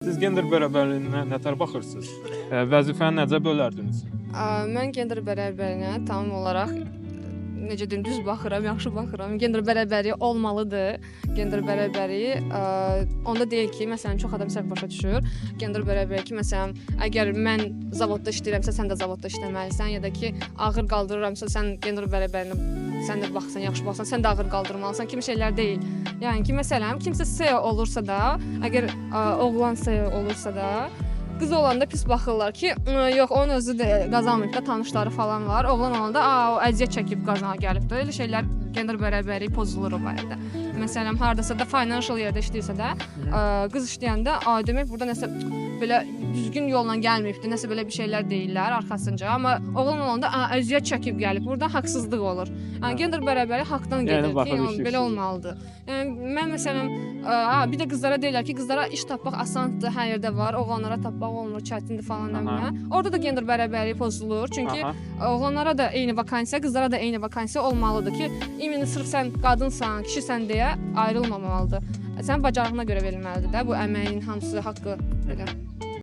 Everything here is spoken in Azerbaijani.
Siz gender bərabərliyinə nətər baxırsınız? Vəzifəni necə bölərdiniz? Mən gender bərabərliyinə tam olaraq necə deyim, düz baxıram, yaxşı baxıram. Gender bərabərliyi olmalıdır. Gender bərabərliyi onda deyil ki, məsələn, çox adam səhv başa düşür. Gender bərabərliyi ki, məsələn, əgər mən zavodda işləyirəmsə, sən də zavodda işləməlisən, ya da ki, ağır qaldırıramsa, sən gender bərabərliyinə sən də baxsan, yaxşı baxsan, sən də ağır qaldırmalısan kimi şeylər deyil. Yəni ki, məsələn, kimsə CEO olursa da, əgər oğlan CEO olursa da, qız olanda pis baxırlar ki, yox, onun özü də qazanmayıb da, tanışları falan var. Oğlan olanda, o əziyyət çəkib qazana gəlib də. Elə şeylər gender bərabərliyi pozulur o barədə. Məsələn, hardasa da financial yerdə işləyirsə də, qız işləyəndə, demək burada nəsə belə düzgün yolla gəlməyibdi, nəsə belə bir şeylər deyirlər arxasınca. Amma oğlan olanda əziyyət çəkib gəlib. Burada haqsızlıq olur. Yəni gender bərabərliyi haqdan gedir ki, belə olmalıdır. Yəni mən məsələn, bir də qızlara deyirlər ki, qızlara iş tapmaq asandır, hər yerdə var. Oğlanlara tapmaq olmur, çətindir falan deməyə. Orada da gender bərabərliyi pozulur. Çünki oğlanlara da eyni vakansiya, qızlara da eyni vakansiya olmalıdır ki, ümumi sırf sən qadınsan, kişisən deyə ayrılmamalıdır. Sənin bacarığına görə verilməlidir də bu əməyin hamısı haqqı belə.